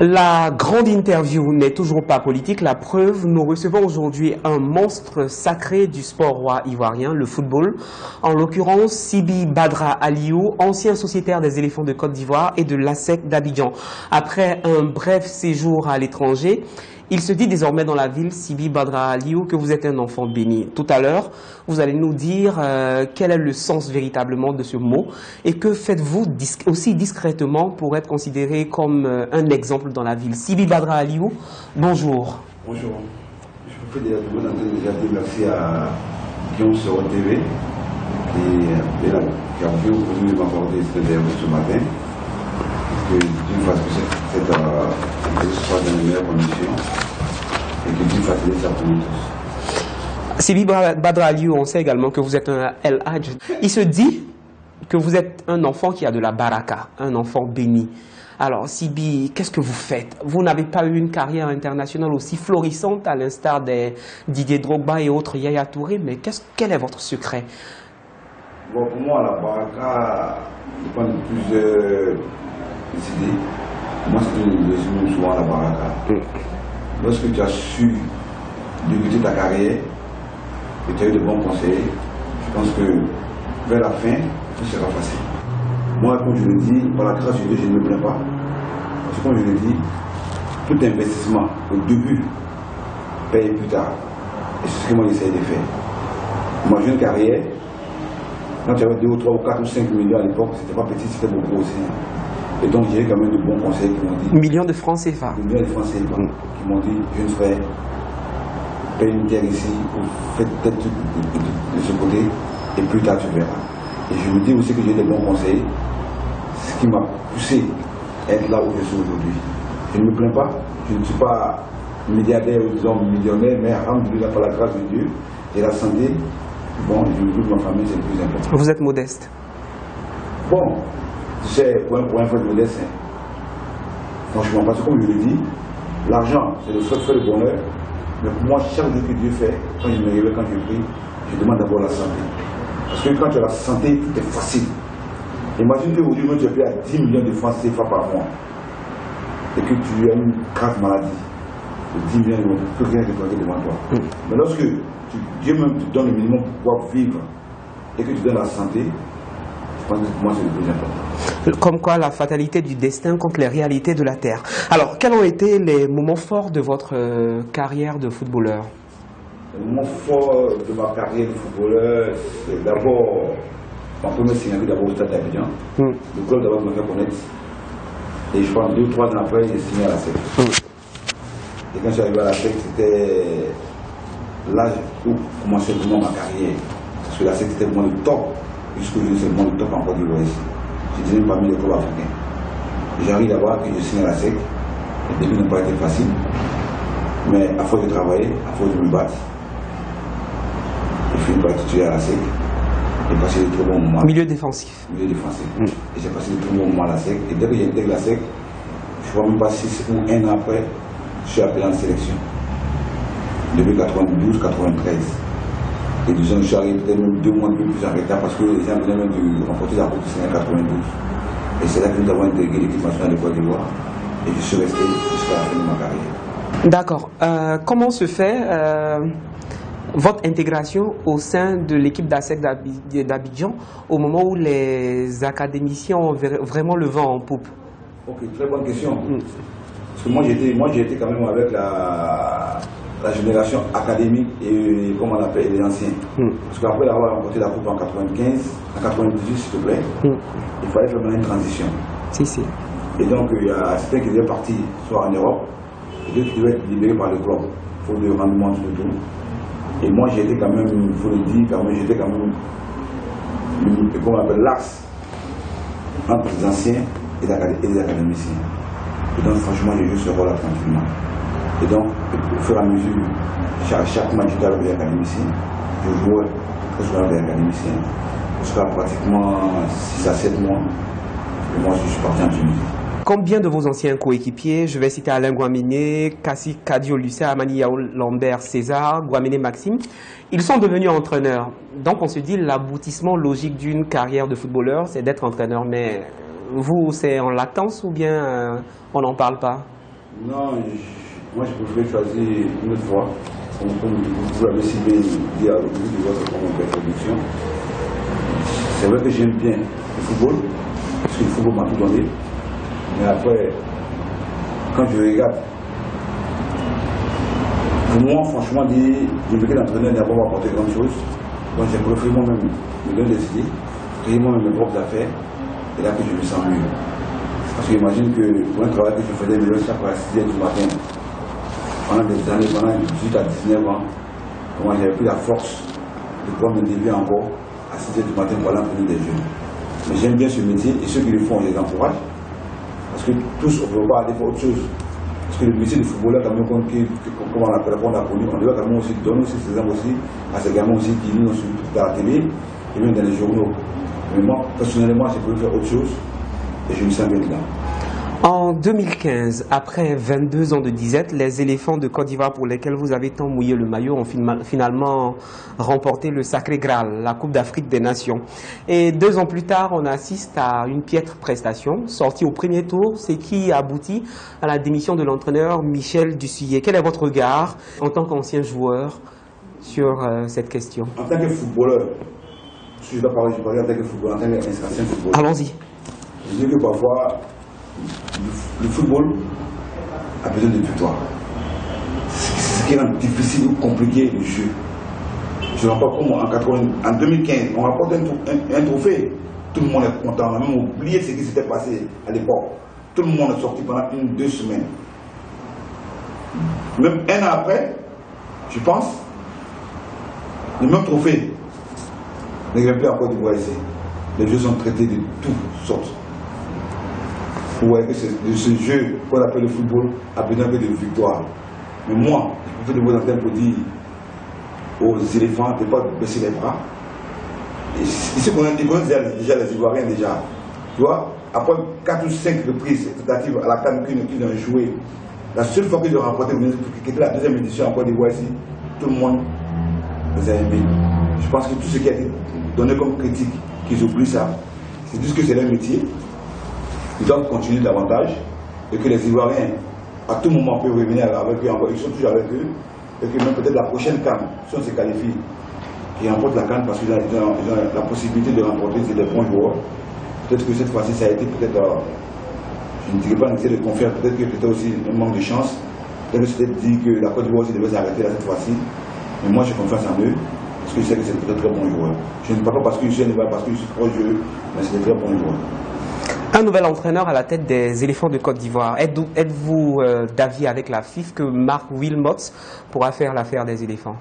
La grande interview n'est toujours pas politique. La preuve, nous recevons aujourd'hui un monstre sacré du sport roi ivoirien, le football. En l'occurrence, Sibi Badra Aliou, ancien sociétaire des Éléphants de Côte d'Ivoire et de l'ASEC d'Abidjan. Après un bref séjour à l'étranger, il se dit désormais dans la ville, Sibi Badra Aliou, que vous êtes un enfant béni. Tout à l'heure, vous allez nous dire quel est le sens véritablement de ce mot et que faites-vous aussi discrètement pour être considéré comme un exemple dans la ville. Sibi Badra Aliou, bonjour. Bonjour. Je peux déjà dire merci à Guillaume sur TV et là, qui a voulu m'accorder cette interview ce matin. D'une façon, c'est soit dans les meilleures conditions et que d'une façon, ça pour nous tous. Sibi Badra Aliou, on sait également que vous êtes un El Hadj. Il se dit que vous êtes un enfant qui a de la baraka, un enfant béni. Alors, Sibi, qu'est-ce que vous faites? Vous n'avez pas eu une carrière internationale aussi florissante à l'instar des Didier Drogba et autres Yaya Touré, mais quel est votre secret? Bon, pour moi, la baraka dépend de plusieurs idées. Moi, c'est que je résume souvent la baraka. Lorsque tu as su débuter ta carrière, et tu as eu de bons conseils, je pense que vers la fin, tout sera facile. Moi, comme je le dis, par la grâce de Dieu, je ne me plains pas. Parce que comme je le dis, tout investissement au début paye plus tard. Et c'est ce que moi j'essaie de faire. Moi, j'ai une carrière, quand tu avais 2 ou 3 ou 4 ou 5 millions à l'époque, c'était pas petit, c'était beaucoup aussi. Et donc j'ai eu quand même de bons conseils qui m'ont dit... Millions de francs CFA. Millions de francs CFA, qui m'ont dit, jeune frère, paye une terre ici, faites peut-être de ce côté, et plus tard tu verras. Et je me dis aussi que j'ai des bons conseils, ce qui m'a poussé à être là où je suis aujourd'hui. Je ne me plains pas, je ne suis pas milliardaire ou disons millionnaire, mais alhamdoulilah, par la grâce de Dieu et la santé, bon, je veux que ma famille, c'est le plus important. Vous êtes modeste? Bon, c'est pour un frère modeste, franchement, parce que comme je le dis, l'argent, c'est le seul fait le bonheur, mais pour moi, chaque jour que Dieu fait, quand je me réveille, quand je prie, je demande d'abord la santé. Parce que quand tu as la santé, tout est facile. Imagine qu'aujourd'hui, tu es payé à 10 millions de francs CFA par mois et que tu as une grave maladie. 10 millions de francs, plus rien ne peut devant toi. Mais lorsque Dieu même te donne le minimum pour pouvoir vivre et que tu donnes la santé, je pense que pour moi c'est le plus important. Comme quoi la fatalité du destin contre les réalités de la terre. Alors, quels ont été les moments forts de votre carrière de footballeur? Le moment fort de ma carrière de footballeur, c'est d'abord ma première signature d'abord au Stade d'Abidjan. Le club d'abord m'a fait connaître. Et je pense 2 ou 3 ans après, j'ai signé à la SEC. Et quand je suis arrivé à la SEC, c'était là où commençait vraiment ma carrière. Parce que la SEC c'était vraiment le top. Jusqu'aujourd'hui, c'est vraiment le top en Côte d'Ivoire ici. Je disais parmi les clubs africains. J'arrive là-bas et je signe à la SEC. Le début n'a pas été facile. Mais à force de travailler, à force de me battre, j'ai fini par être titulaire à la SEC. J'ai passé de très bons moments. Milieu défensif. Milieu défensif. Et j'ai passé de très bons moments à la SEC. Et dès que j'ai intégré la SEC, je ne vois même pas 6 ou 1 an après, je suis appelé en sélection. Depuis 92, 93. Et disons, je suis arrivé peut-être même 2 mois de plus en retard parce que les gens venaient même de remporter la Coupe du Sénégal 92. Et c'est là que nous avons intégré l'équipe nationale de Côte d'Ivoire. Et je suis resté jusqu'à la fin de ma carrière. D'accord. Comment se fait votre intégration au sein de l'équipe d'ASEC d'Abidjan au moment où les académiciens ont vraiment le vent en poupe? Ok, très bonne question. Parce que moi j'étais quand même avec la génération académique et comme on appelle les anciens. Parce qu'après avoir remporté la coupe en 95, en 98 s'il te plaît, il fallait faire une transition. Si. Et donc il y a certains qui devaient partir soit en Europe, et d'autres qui devaient être libérés par le club pour le rendement de tout. Et moi j'étais quand même, il faut le dire, j'étais quand même, comment on appelle, l'axe entre les anciens et les académiciens. Et donc franchement j'ai joué ce rôle-là tranquillement. Et donc au fur et à mesure, chaque match j'étais avec les académiciens, je jouais très souvent avec les académiciens, jusqu'à pratiquement 6 à 7 mois, et moi je suis parti en Tunisie. Combien de vos anciens coéquipiers, je vais citer Alain Guamene, Kassi Kadio Lucet, Amani Yao Lambert César, Guamene Maxime, ils sont devenus entraîneurs. Donc on se dit l'aboutissement logique d'une carrière de footballeur, c'est d'être entraîneur. Mais vous, c'est en latence ou bien on n'en parle pas? Non, moi je préfère choisir une autre fois. Comme vous l'avez si bien dit au début de votre introduction. C'est vrai que j'aime bien le football, parce que le football m'a tout donné. Mais après, quand je regarde, pour moi, franchement, je veux que l'entraîneur n'a pas apporté grand chose. Donc j'ai préféré moi-même me donner des idées, créer moi-même mes propres affaires, et là que je me sens mieux. Parce que j'imagine que pour un travail que je faisais le chaque fois à 6 h du matin, pendant des années, pendant 18 à 19 ans, moi j'avais plus la force de pouvoir me lever encore à 6 h du matin pour aller entraîner des jeunes. Mais j'aime bien ce métier et ceux qui le font, je les encourage. Parce que tous, on ne peut pas aller faire autre chose. Parce que le métier de footballeur, comme on l'appelle, on a connu, on doit quand même aussi donner aussi ces exemples aussi à ces gamins aussi qui nous suivent dans la télé et même dans les journaux. Mais moi, personnellement, j'ai pu faire autre chose et je me sens bien dedans. En 2015, après 22 ans de disette, les éléphants de Côte d'Ivoire pour lesquels vous avez tant mouillé le maillot ont finalement remporté le Sacré Graal, la Coupe d'Afrique des Nations. Et 2 ans plus tard, on assiste à une piètre prestation, sortie au premier tour, ce qui aboutit à la démission de l'entraîneur Michel Dussuyer. Quel est votre regard en tant qu'ancien joueur sur cette question? En tant que footballeur, si je dois parler, je parle en tant que footballeur, en tant qu'ancien footballeur. Allons-y. Je dis que parfois, le football a besoin de victoire. C'est ce qui rend difficile ou compliqué le jeu. Je ne vois pas comment en 2015, on rapporte un trophée. Tout le monde est content. On a même oublié ce qui s'était passé à l'époque. Tout le monde est sorti pendant 1-2 semaines. Même 1 an après, je pense, le même trophée ne vient plus encore de voir ici. Les jeux sont traités de toutes sortes. Vous voyez que ce jeu qu'on appelle le football a besoin de victoire. Mais moi, je peux vous entendre pour dire aux éléphants de ne pas baisser les bras. Ici, ils connaissent déjà les Ivoiriens déjà. Tu vois, après 4 ou 5 reprises tentatives à la CAN qu'ils ont joué, la seule fois qu'ils ont remporté, qui était la 2e édition en Côte d'Ivoire ici, tout le monde les a aimés. Je pense que tout ce qui a été donné comme critique, qu'ils oublient ça, c'est juste que c'est leur métier. Ils doivent continuer davantage et que les Ivoiriens, à tout moment, peuvent revenir avec eux, ils sont toujours avec eux, et que même peut-être la prochaine CAN, si on se qualifie, qui remportent la CAN parce qu'ils ont la possibilité de remporter des bons joueurs. Peut-être que cette fois-ci, ça a été peut-être, je ne dirais pas un excès de confiance, peut-être que c'était aussi un manque de chance. Peut-être que c'était dit que la Côte d'Ivoire aussi devait s'arrêter là cette fois-ci. Mais moi, j'ai confiance en eux, parce que je sais que c'est peut-être très bons joueurs. Je ne parle pas parce que je suis un Ivoirien, parce que je suis proche d'eux, mais c'est des très bons joueurs. Un nouvel entraîneur à la tête des éléphants de Côte d'Ivoire. Êtes-vous d'avis avec la FIF que Marc Wilmots pourra faire l'affaire des éléphants?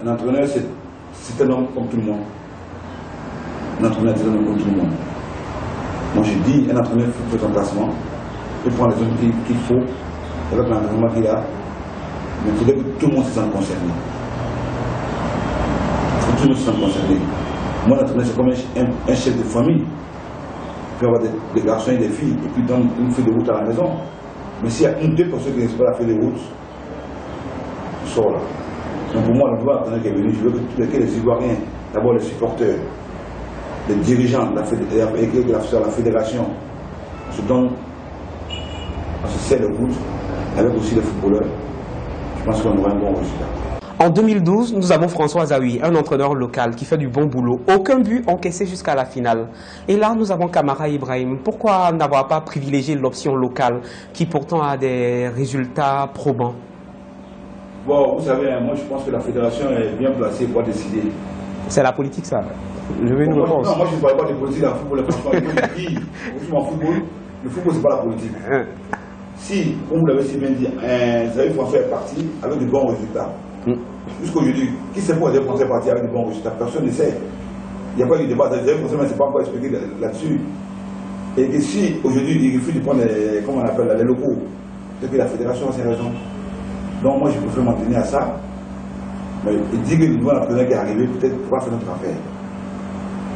Un entraîneur, c'est un homme comme tout le monde. Un entraîneur, c'est un homme comme tout le monde. Moi, je dis, un entraîneur fait son placement, il prend les hommes qu'il faut, avec l'entraînement qu'il a, mais il faudrait que tout le monde se sente concerné. Il faut que tout le monde se sente concerné. Moi, l'entraîneur, c'est comme un chef de famille. Il peut y avoir des garçons et des filles, et puis donne une feuille de route à la maison. Mais s'il y a 1 ou 2 personnes qui n'ont pas la feuille de route, on sort là. Donc pour moi, le nouveau entraîneur qui est venu, je veux que les Ivoiriens, d'abord les supporters, les dirigeants de la fédération, se donnent, se serrent le coude, avec aussi les footballeurs. Je pense qu'on aura un bon résultat. En 2012, nous avons François Zawi, un entraîneur local qui fait du bon boulot. Aucun but encaissé jusqu'à la finale. Et là, nous avons Kamara Ibrahim. Pourquoi n'avoir pas privilégié l'option locale qui pourtant a des résultats probants? Bon, vous savez, moi je pense que la fédération est bien placée pour décider. C'est la politique, ça. Je veux une réponse. Non, moi je ne parle pas de politique dans le football. Franchement, je dis, en football, le football c'est pas la politique. Si, comme vous l'avez si bien dit, Zawi François est parti avec de bons résultats. Jusqu'aujourd'hui, qui sait pourquoi Zawi François est parti avec de bons résultats? Personne ne sait. Il n'y a pas eu de débat. Zawi François ne s'est pas encore expliqué là-dessus. Et si aujourd'hui il refuse de prendre les locaux, c'est que la fédération a ses raisons. Donc moi je préfère m'en tenir à ça. Mais il dit que le nouvel entraîneur qui est arrivé peut-être pourra faire notre affaire.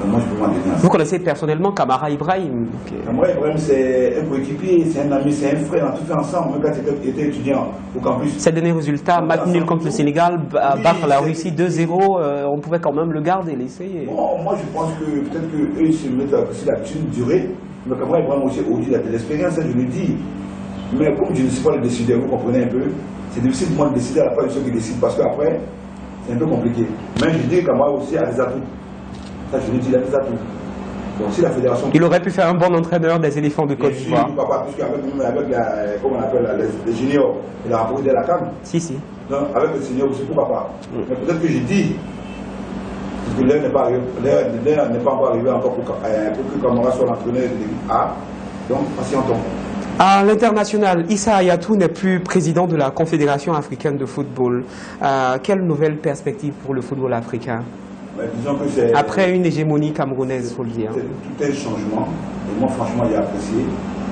Donc moi je peux m'en tenir à ça. Vous connaissez personnellement Kamara Ibrahim? Kamara Ibrahim c'est un coéquipier, c'est un ami, c'est un frère, on a tout fait ensemble, même quand il était étudiant au campus. Ces derniers résultats, match nul contre le Sénégal, battre la Russie 2-0, on pouvait quand même le garder, laisser. Bon, moi je pense que peut-être qu'eux ils se mettent aussi la thune durée, mais Kamara Ibrahim aussi au-delà de l'expérience, je le dis. Mais comme je ne suis pas le décideur, vous comprenez un peu, c'est difficile pour moi de décider à la place de ceux qui décident parce qu'après, c'est un peu compliqué. Mais je dis qu'Amara aussi a des atouts. Ça, je lui dis, il a des atouts. Donc, si la fédération... Il aurait pu faire un bon entraîneur des éléphants de Côte d'Ivoire. Avec comment on appelle, les juniors, il a rapporté la CAN. Si. Donc, avec les seniors aussi, pourquoi pas. Mais peut-être que je dis, parce que l'heure n'est pas encore arrivée encore pour que Camara soit l'entraîneur de l'équipe A. Donc, patientons. À l'international, Issa Hayatou n'est plus président de la Confédération africaine de football. Quelle nouvelle perspective pour le football africain? Disons que c'est... Après une hégémonie camerounaise, il faut le dire. Tout est changement. Et moi, franchement, j'ai apprécié.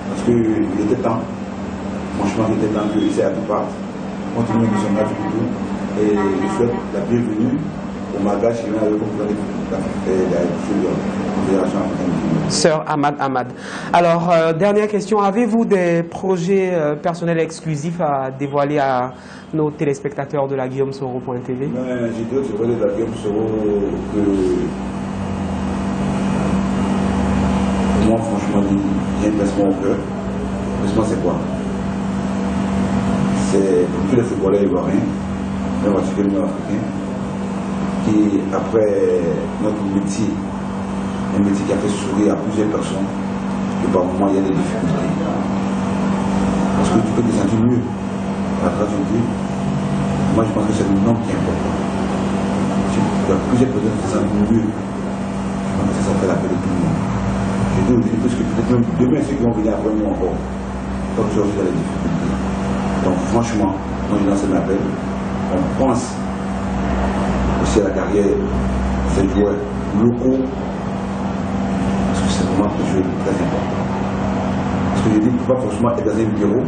Parce qu'il était temps. Franchement, il était temps que Issa Hayatou parte. Continue de son match et je souhaite la bienvenue au Magache qui vient avec la Confédération africaine. Sœur Ahmad. Alors, dernière question, avez-vous des projets personnels exclusifs à dévoiler à nos téléspectateurs de la GuillaumeSoro.tv? J'ai d'autres projets de la Guillaume Soro que moi, franchement, j'ai un placement au cœur. Le placement, c'est quoi? C'est pour tous les footballeurs ivoiriens, même particulièrement africains, qui, après notre métier, un métier qui a fait sourire à plusieurs personnes, que par moments il y a des difficultés. Parce que tu peux te sentir mieux à travers ton Dieu. Moi, je pense que c'est le nom qui est important. Si tu as plusieurs personnes qui se sentent mieux, je pense que ça fait la paix de tout le monde. Je dis aujourd'hui, parce que peut-être même demain, ceux qui vont venir après nous encore, comme tu as aussi dans les difficultés. Donc franchement, moi je lance un appel, on pense aussi à la carrière de ces joueurs locaux, parce que c'est vraiment un jeu très important. Parce que je dis, il ne faut pas forcément être dans un bureau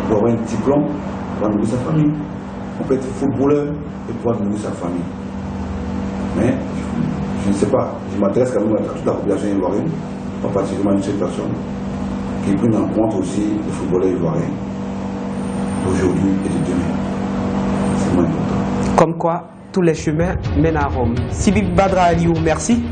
pour avoir un diplôme, pour nourrir sa famille. On peut être footballeur et pouvoir nourrir sa famille. Mais je ne sais pas, je m'adresse quand même à toute la population ivoirienne, pas particulièrement à une seule personne, qui prenne en compte aussi les footballeurs ivoiriens. Aujourd'hui et de demain. C'est moins important. Comme quoi, tous les chemins mènent à Rome. Sibi Badra Aliou, merci.